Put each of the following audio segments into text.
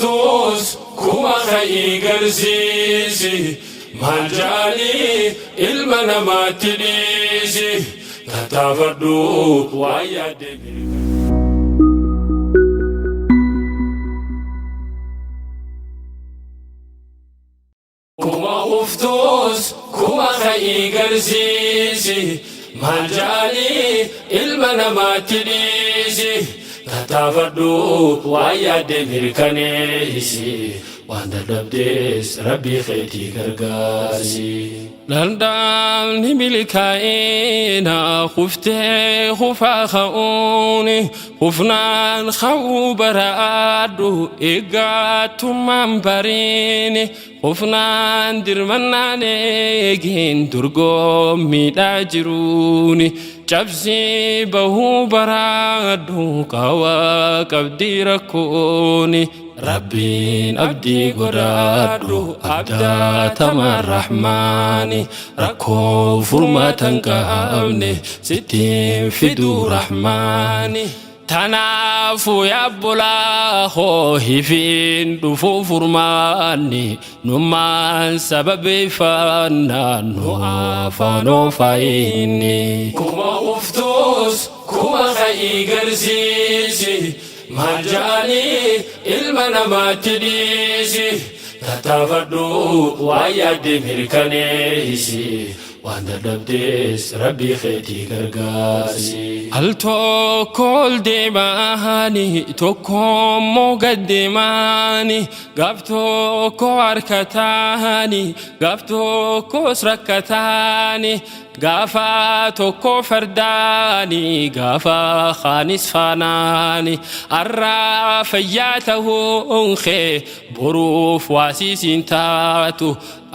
uftus kuma khayi garsiisi maljali ilma namatti dhiisi tattaafadhu waa yaadde kuma uftus kuma khayi garsiisi maljali ilma namatti dhiisi tattaafadhu waa yaadde mirkaneessi waan dadhabdes rabbii keetii gargaarsi. Danda'amni milkaa'ina kuftee kufaa ka'uuni kufnaan ka'uu baraadhu eeggattummaan bariini kufnaan dirmannaan eegin dorgommiidhaa jiruuni cabsii bahuu baraadhu qawaa qabdii rakkooni. Rabbiin abdii godhaadhu abdaatamaan rahmaani rakkoo furmaatan qabne sittiin fiduu rahmaani. Tanaafuu yaabbolaa hoo hifiin dhufuu furmaanni nummaan sababeeffannaan nu afaan oofayinni. Kuma uftus kuma khayi garsiisi maljali ilma namatti dhiisi tattaafadhu waa yaadde mirkaneessi waan dadhabdes rabbii keetii gargaarsi. Al tokko ol deemaani tokkommoo gad deemaani gaaf tokko harkataani gaaf tokkos rakkataani gaafa tokko fardaani gaafa khaanis faanaani arraa fayyaa ta'uun kee boruuf waasiisiin taatu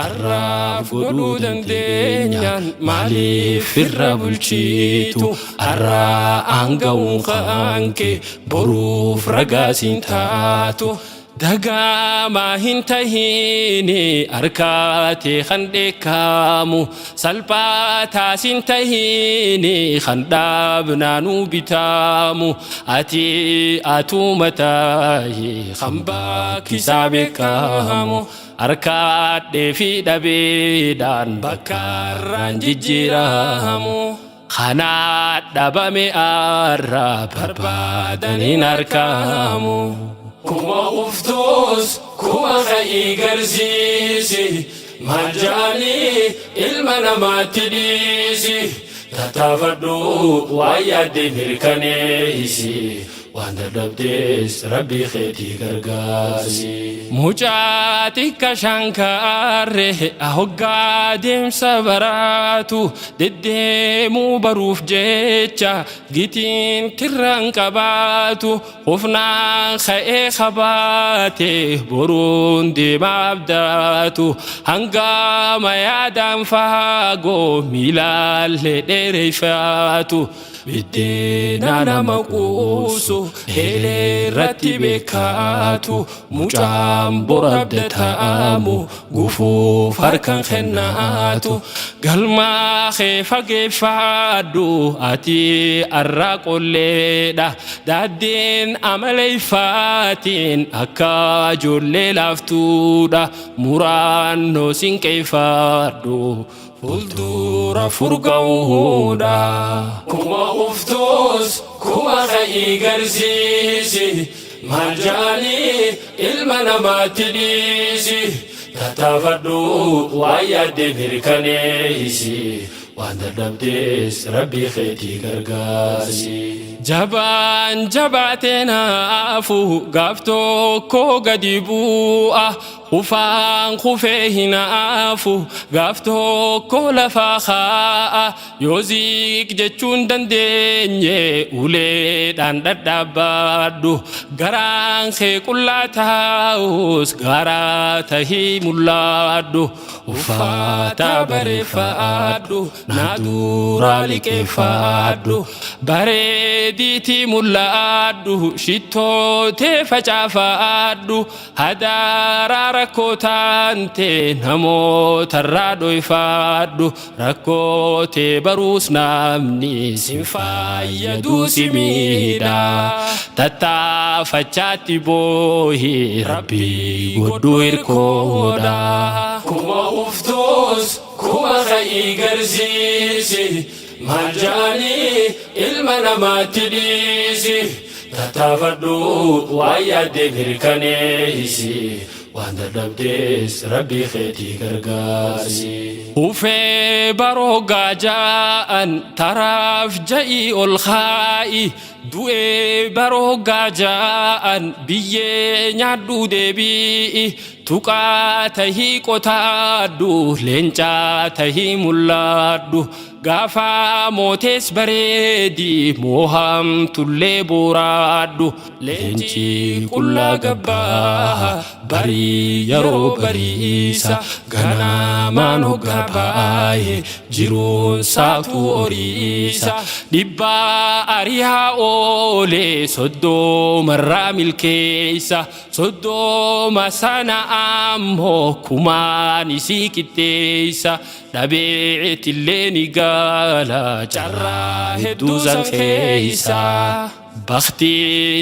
arraaf godhuu dandeenyaan maaliif irra bulchitu arraa aanga'uun kee boruuf ragaasiin taatu. Dagama hin tahini arkate khandekamu salpatas hin tahini khandabnanu bitamu ati atumatahi khamba kisabekamu arkade fi dabedan bakaran jijiramu khanat dabame arra barbadanin arkamu. Kuma uftus kuma khayi garsiisi maljali ilma namatti dhiisi tattaafadhu waa yaadde mirkaneessi waan dadhabdes rabbii keetii gargaarsi. Mucaa xiqqa shankaarre hoggaa deemsa baraatu deddeemuu baruuf jecha gitiin kirraan qabaatu hofnaan ka'ee qabaate boruun deemaa abdaatu hangama yaadaan faagoo miilaallee dheereeffatu. Biddeena nama quusu heelerratti beekaatu mucaan bora abdataamu gufuuf harkaan kennaatu galmaa kee fageeffadhu ati arraa qolleedha daaddeen amaleeffaatiin akka ijoollee laaftuudha muraannoo sinqeeffadhu. Fuldura furga'uudha. Kuma uftus kuma khayi garsiisi maljali ilma namatti dhiisi tattaafadhu waa yaadde mirkaneessi waan dadhabdes rabbii keetii gargaarsi. Jabaan jabaatee naafu gaaf tokko gadi bu'a kufaan kufee hinaafu gaaf tokko lafaa kaa'a yoo ziq jechuun dandeenye uleedhaan dhadhaabadhu garaan kee qullaa taa'us garaa tahii mul'adhu uffata bareeffadhu naa duraa liqeeffadhu bareediitii mul'adhu shittootee facaafadhu hadaaraara rakkootante namoota irraa dhoyfadhu rakkoote baruus namni sin fayyadu si miidha tattaafachaatti boohi rabbii godhuu hirkooda kuma uftuus kuma ka'ii garsiisi maal jaanii ilma namaatti dhiisi tattaafadhu waan yaadde mirkaneessi waan dadhabdees rabbii keetii gargaarsi ufee baroogaa ja'an taraaf ja'ii ol kaa'i du'ee baroogaa ja'an biyyee nyaadhu deebi'i tuqaa tahii qotaadhu leencaa tahii mul'adhu gaafa mootees bareedi moohamtullee boraadhu leenci qullaa gabbaa barii yeroo bariisa ganamaan hoggaa baay'ee jiruun saafuu oriisa dhibbaa ariyaa oolee soddomarraa milkeessa soddoma sana ammoo kumaan isii qixxeessa dhabeetillee ni gaala carraa hedduu san keessa bakti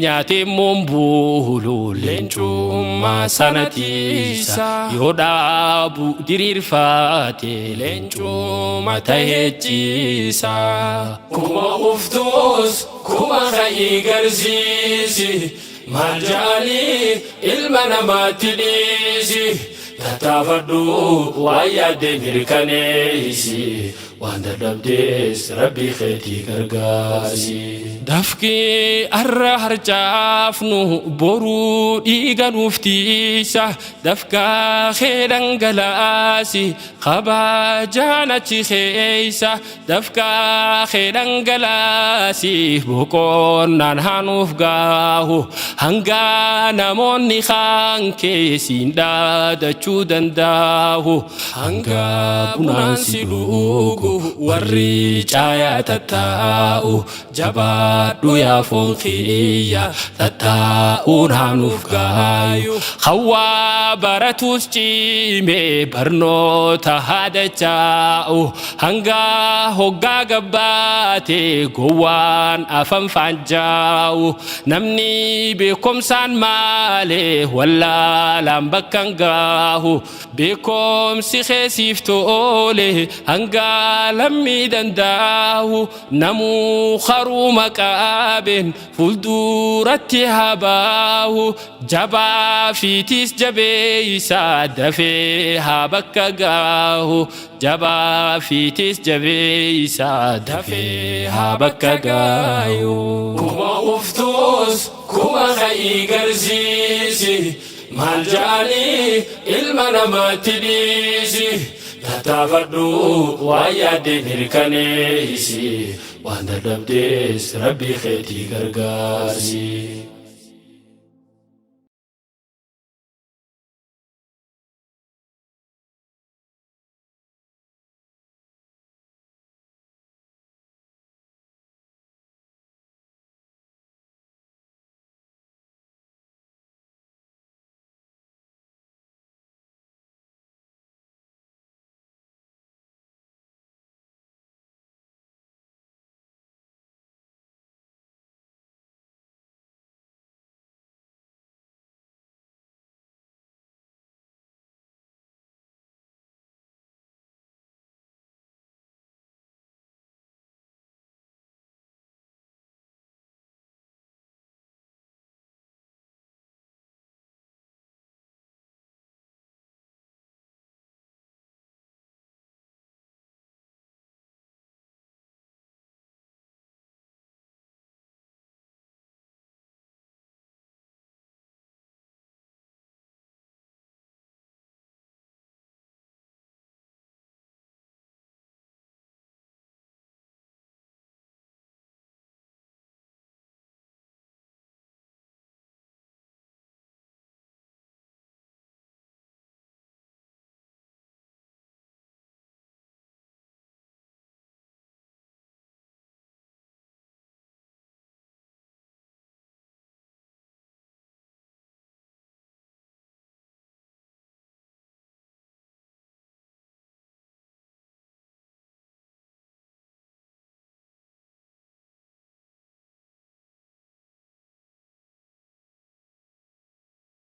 nyaate mombulu leencummaa sanatiisa yoo dhaabu diriirfaate leencummaa taheechisa kuma uftuus kuma ka'ii garsiisi maal jaanii ilma namaatti dhiisi tattaafadhu waan yaadde mirkaneessi waan dadhabdees rabbii keetii gargaarsi dafqii arra harcaafnu boruu dhiiga nuuf tiisa dafqaa kee dhangalaasi kabajaan achi keeysa dafqaa kee dhangalaasi boqonnaan hanuuf gaahu hanga namoonni kaan keessiin dhaadachuu danda'u hanga bunaan si dhugu warri caayaa tattaa'u jabaadhu yaa foon kiyya tattaa'uun hanuuf gaayu hawaa baratus cime barnoota haadacha'u hanga hoggaa gabbaate gowwaan afan faanjaa'u namni beekomsaan malee wallaalaan bakkan gaahu beekomsi keessiif toole hanga lammi danda'u namuu haruu maqaaben fulduratti habaahu jabaa fiitis jabeeysa dafee haa bakka gaahu jabaa fiitis jabeeysa dafee haa bakka gaayu kuma uftuus kuma ka'ii garsiisi maal jaanii ilma namaatti dhiisi tattaafadhu waan yaadde mirkaneessi waan dadhabdees rabbii keetii gargaarsi